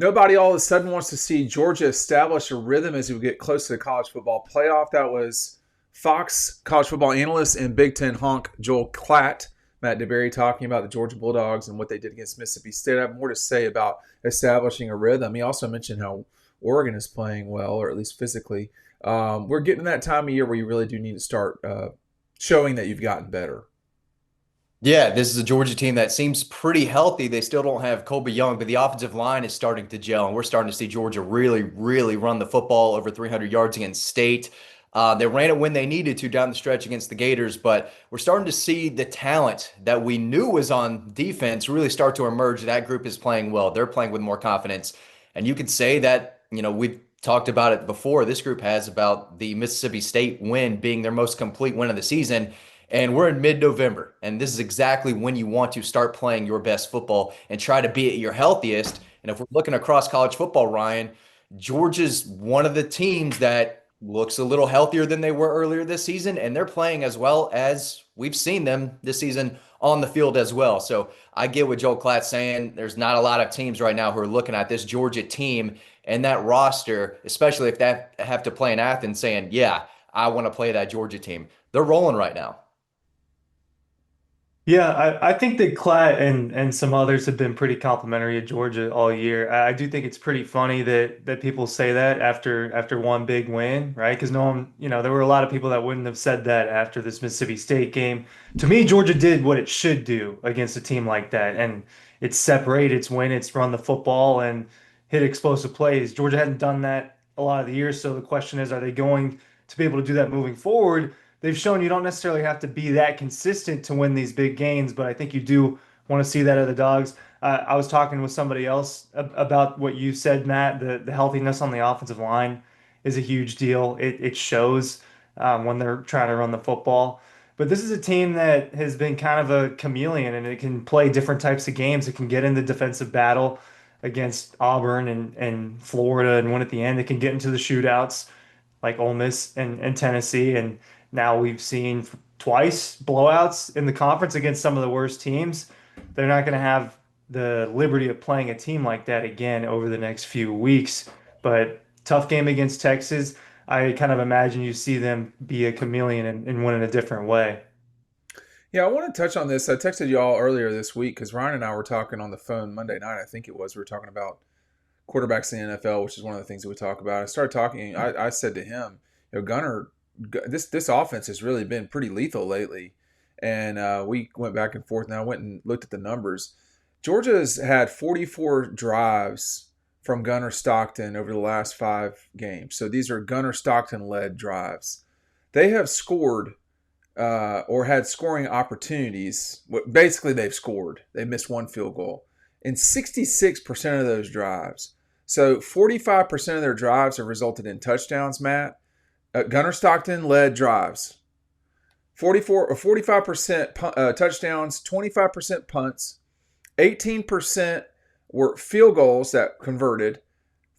Nobody all of a sudden wants to see Georgia establish a rhythm as we get close to the college football playoff. That was Fox college football analyst and Big Ten honk Joel Klatt, Matt DeBerry, talking about the Georgia Bulldogs and what they did against Mississippi State. I have more to say about establishing a rhythm. He also mentioned how Oregon is playing well, or at least physically. We're getting that time of year where you really do need to start showing that you've gotten better. Yeah, this is a Georgia team that seems pretty healthy. They still don't have Colby Young, but the offensive line is starting to gel, and we're starting to see Georgia really, really run the football over 300 yards against State. They ran it when they needed to down the stretch against the Gators, but we're starting to see the talent that we knew was on defense really start to emerge. That group is playing well. They're playing with more confidence. And you could say that, we've talked about it before. This group has about the Mississippi State win being their most complete win of the season. And we're in mid-November, and this is exactly when you want to start playing your best football and try to be at your healthiest. And if we're looking across college football, Ryan, Georgia's one of the teams that looks a little healthier than they were earlier this season, and they're playing as well as we've seen them this season on the field as well. So I get what Joel Klatt's saying. There's not a lot of teams right now who are looking at this Georgia team and that roster, especially if they have to play in Athens, saying, yeah, I want to play that Georgia team. They're rolling right now. Yeah, I think that Klatt and some others have been pretty complimentary of Georgia all year. I do think it's pretty funny that people say that after one big win, right? Because no one, there were a lot of people that wouldn't have said that after this Mississippi State game. To me, Georgia did what it should do against a team like that, and it's separate, it's win, it's run the football and hit explosive plays. Georgia hadn't done that a lot of the years, so the question is, are they going to be able to do that moving forward? They've shown you don't necessarily have to be that consistent to win these big games, but I think you do want to see that of the Dogs. I was talking with somebody else about what you said, Matt. The healthiness on the offensive line is a huge deal. It shows when they're trying to run the football. But this is a team that has been kind of a chameleon, and it can play different types of games. It can get in the defensive battle against Auburn and Florida and win at the end. It can get into the shootouts like Ole Miss and Tennessee. And now we've seen twice blowouts in the conference against some of the worst teams. They're not going to have the liberty of playing a team like that again over the next few weeks. But tough game against Texas. I kind of imagine you see them be a chameleon and win in a different way. Yeah, I want to touch on this. I texted you all earlier this week because Ryan and I were talking on the phone Monday night, I think it was. We were talking about quarterbacks in the NFL, which is one of the things that we talk about. I started talking. I said to him, Gunner, this offense has really been pretty lethal lately, and we went back and forth. And I went and looked at the numbers. Georgia's had 44 drives from Gunner Stockton over the last 5 games. So these are Gunner Stockton led drives. They have scored or had scoring opportunities. Basically, they've scored. They missed one field goal in 66% of those drives. So 45% of their drives have resulted in touchdowns, Matt. Gunner Stockton led drives. 44 or 45% touchdowns, 25% punts, 18% were field goals that converted,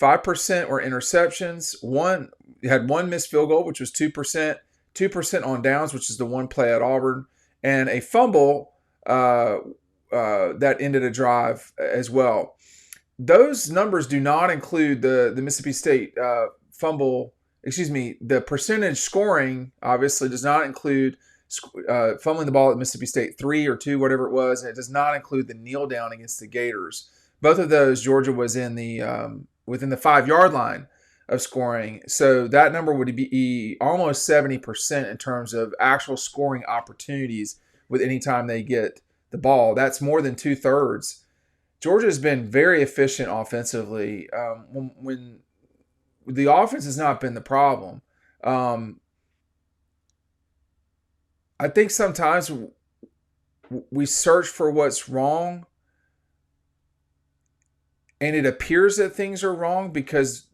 5% were interceptions. One had one missed field goal, which was 2%, 2% on downs, which is the one play at Auburn, and a fumble that ended a drive as well. Those numbers do not include the Mississippi State fumble. Excuse me, the percentage scoring obviously does not include fumbling the ball at Mississippi State 3 or 2, whatever it was, and it does not include the kneel down against the Gators. Both of those, Georgia was in the within the 5-yard line of scoring. So that number would be almost 70% in terms of actual scoring opportunities with any time they get the ball. That's more than 2/3. Georgia has been very efficient offensively. When the offense has not been the problem. I think sometimes we search for what's wrong, and it appears that things are wrong because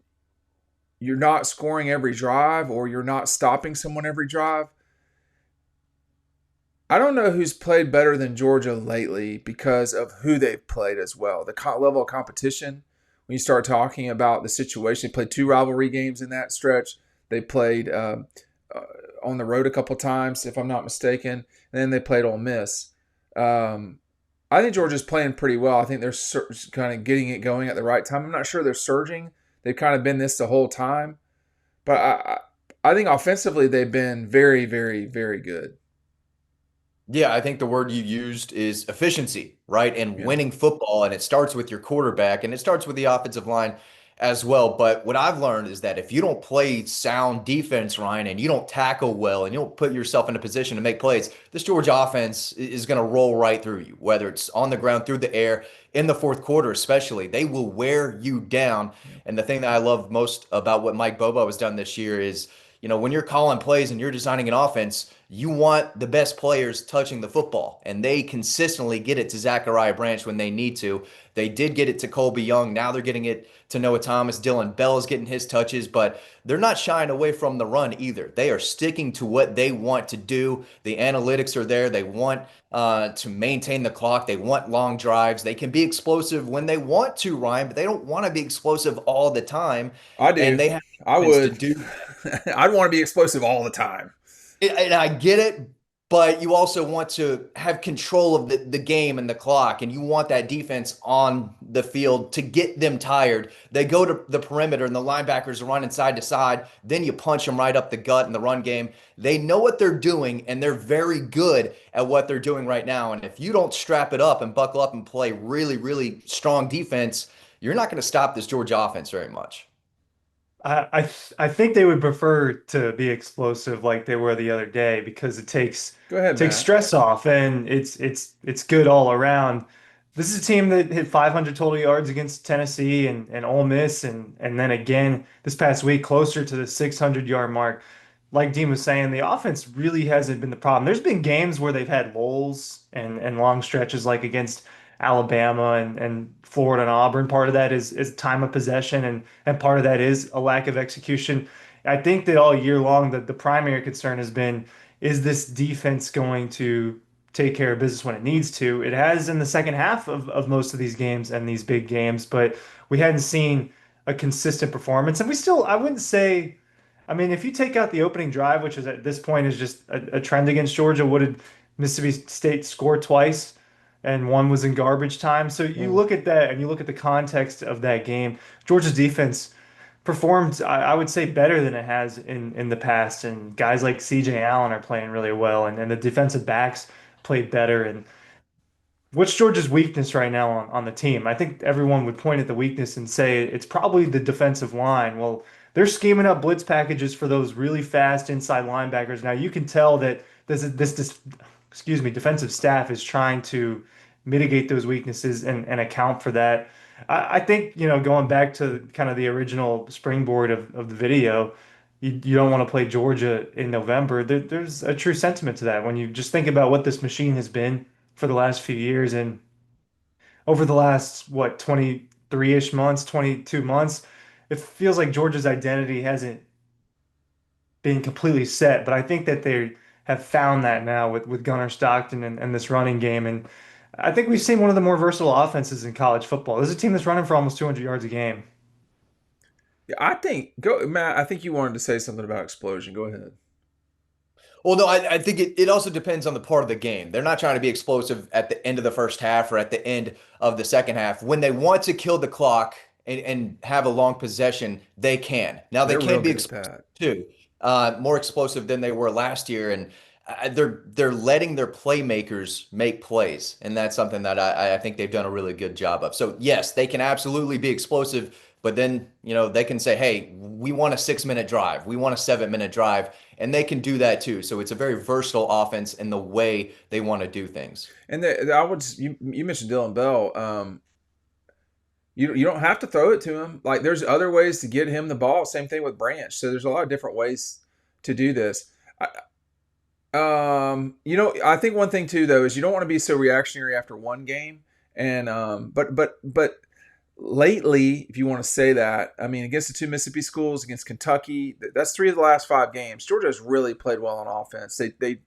you're not scoring every drive or you're not stopping someone every drive. I don't know who's played better than Georgia lately because of who they've played as well. The level of competition, when you start talking about the situation, they played 2 rivalry games in that stretch. They played on the road a couple times, if I'm not mistaken, and then they played Ole Miss. I I think Georgia's playing pretty well. I think they're kind of getting it going at the right time. I'm not sure they're surging. They've kind of been this the whole time, but I think offensively they've been very, very, very good. Yeah, I think the word you used is efficiency, right? And Yeah, winning football. And it starts with your quarterback and it starts with the offensive line as well. But what I've learned is that if you don't play sound defense, Ryan, and you don't tackle well and you don't put yourself in a position to make plays, this Georgia offense is going to roll right through you, whether it's on the ground, through the air, in the fourth quarter, especially. They will wear you down. yeah. And the thing that I love most about what Mike Bobo has done this year is, when you're calling plays and you're designing an offense, you want the best players touching the football, and they consistently get it to Zachariah Branch when they need to. They did get it to Colby Young. Now they're getting it to Noah Thomas. Dylan Bell is getting his touches, but they're not shying away from the run either. They are sticking to what they want to do. The analytics are there. They want to maintain the clock. They want long drives. They can be explosive when they want to, Ryan, but they don't want to be explosive all the time. I And do. they have I offense to would. do. I'd want to be explosive all the time. And I get it, but you also want to have control of the game and the clock, and you want that defense on the field to get them tired. They go to the perimeter, and the linebackers are running side to side. Then you punch them right up the gut in the run game. They know what they're doing, and they're very good at what they're doing right now. And if you don't strap it up and buckle up and play really, really strong defense, you're not going to stop this Georgia offense very much. I think they would prefer to be explosive like they were the other day because it Go ahead, takes Matt. stress off and it's good all around. This is a team that hit 500 total yards against Tennessee and Ole Miss and then again this past week closer to the 600-yard mark. Like Dean was saying, the offense really hasn't been the problem. There's been games where they've had lulls and long stretches like against Alabama and Florida and Auburn. Part of that is time of possession and part of that is a lack of execution. I think that all year long the primary concern has been is this defense going to take care of business when it needs to? It has in the second half of most of these games and these big games, but we hadn't seen a consistent performance. And we still, I wouldn't say, I mean, if you take out the opening drive, which is at this point is just a trend against Georgia, what did Mississippi State score twice? And one was in garbage time. So you Mm. look at that and you look at the context of that game. Georgia's defense performed, I would say, better than it has in the past. And guys like CJ Allen are playing really well, and the defensive backs played better. And what's Georgia's weakness right now on the team? I think everyone would point at the weakness and say it's probably the defensive line. Well, they're scheming up blitz packages for those really fast inside linebackers. Now you can tell that this excuse me, defensive staff is trying to mitigate those weaknesses and account for that. I think, going back to kind of the original springboard of the video, you don't want to play Georgia in November. There's a true sentiment to that when you just think about what this machine has been for the last few years and over the last, what, 23-ish months, 22 months, it feels like Georgia's identity hasn't been completely set. But I think that they have found that now with Gunnar Stockton and this running game. And I think we've seen one of the more versatile offenses in college football. This is a team that's running for almost 200 yards a game. Yeah, I think go Matt. I think you wanted to say something about explosion. Go ahead. Well, no, I think it also depends on the part of the game. They're not trying to be explosive at the end of the first half or at the end of the second half. When they want to kill the clock and have a long possession, they can. Now they They're real can be good at explosive that. too, more explosive than they were last year, and they're letting their playmakers make plays, and that's something that I think they've done a really good job of. So yes, they can absolutely be explosive, but then they can say, hey, we want a 6 minute drive, we want a 7 minute drive, and they can do that too. So it's a very versatile offense in the way they want to do things. And I would you mentioned Dylan Bell. You don't have to throw it to him. Like there's other ways to get him the ball. Same thing with Branch. So there's a lot of different ways to do this. I think one thing too though is you don't want to be so reactionary after one game. And but lately, if you want to say that, I mean against the two Mississippi schools, against Kentucky, that's 3 of the last 5 games. Georgia has really played well on offense. They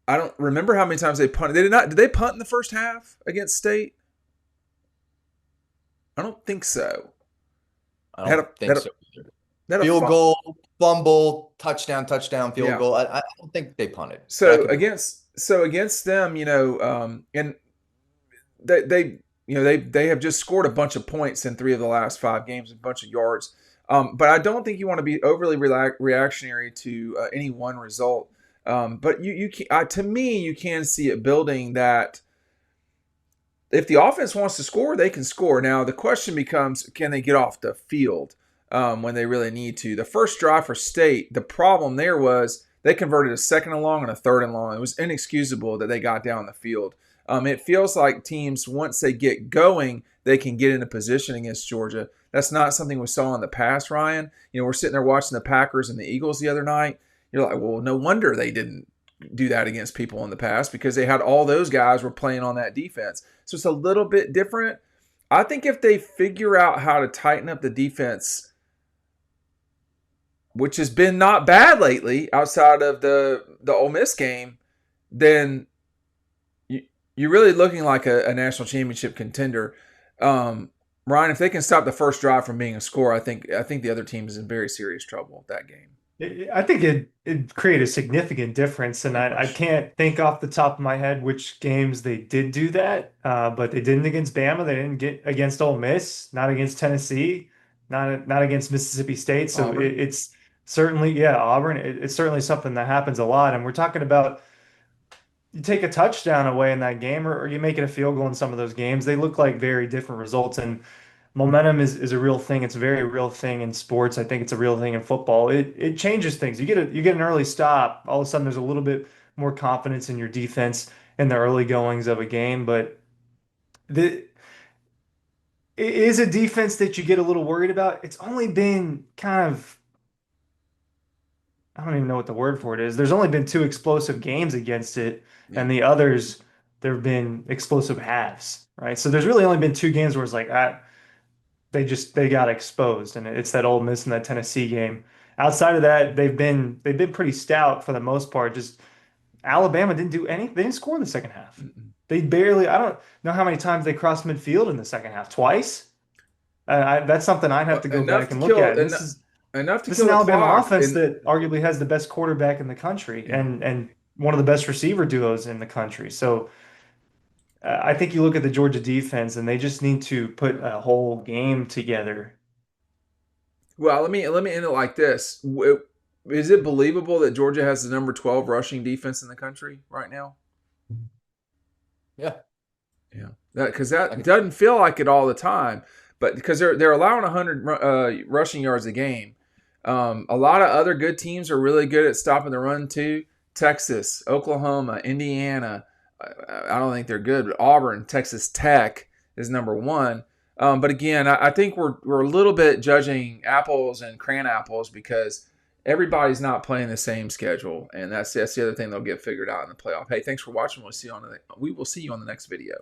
I don't remember how many times they punted. They did not. Did they punt in the first half against State? I don't think so. I Had don't a think had a, so. had a Field goal, fumble, touchdown, field Yeah. goal. I don't think they punted, but I So could be. against so against them, and they have just scored a bunch of points in 3 of the last 5 games, a bunch of yards. But I don't think you want to be overly reactionary to any one result. But you can, to me, you can see it building that if the offense wants to score, they can score. Now the question becomes, can they get off the field when they really need to? The first drive for State, the problem there was they converted a 2nd and long and a 3rd and long. It was inexcusable that they got down the field. It feels like teams, once they get going, they can get into position against Georgia. That's not something we saw in the past, Ryan. We're sitting there watching the Packers and the Eagles the other night. You're like, well, no wonder they didn't do that against people in the past, because they had all those guys were playing on that defense. So it's a little bit different. I think if they figure out how to tighten up the defense, which has been not bad lately outside of the Ole Miss game, then you're really looking like a national championship contender. Ryan, if they can stop the first drive from being a score, I think the other team is in very serious trouble with that game. I think it create a significant difference, and I can't think off the top of my head which games they did do that. But they didn't against Bama. They didn't get against Ole Miss. Not against Tennessee. Not against Mississippi State. So it's certainly, yeah, Auburn. It's certainly something that happens a lot. And we're talking about, you take a touchdown away in that game, or you make it a field goal in some of those games. They look like very different results. And momentum is a real thing. It's a very real thing in sports. I think it's a real thing in football. It changes things. You get an early stop, all of a sudden there's a little bit more confidence in your defense in the early goings of a game. But it is a defense that you get a little worried about. It's only been kind of, I don't even know what the word for it is. There's only been 2 explosive games against it, and the others, there have been explosive halves, right? So there's really only been 2 games where it's like, they got exposed, and it's that Ole Miss and that Tennessee game. Outside of that, they've been pretty stout for the most part. Just Alabama didn't do anything. They didn't score in the second half. They barely. I don't know how many times they crossed midfield in the second half. Twice. That's something I'd have to go back and look at. This is an Alabama offense that arguably has the best quarterback in the country, and one of the best receiver duos in the country. So I think you look at the Georgia defense, and they just need to put a whole game together. Well, let me end it like this. Is it believable that Georgia has the number 12 rushing defense in the country right now? Yeah. Yeah. Because that doesn't feel like it all the time, but because they're allowing 100 rushing yards a game. A lot of other good teams are really good at stopping the run too. Texas, Oklahoma, Indiana. I don't think they're good, but Auburn, Texas Tech is number 1. But again, I think we're a little bit judging apples and crayon apples because everybody's not playing the same schedule, and that's the other thing they'll get figured out in the playoff. Hey, thanks for watching. We will see you on the next video.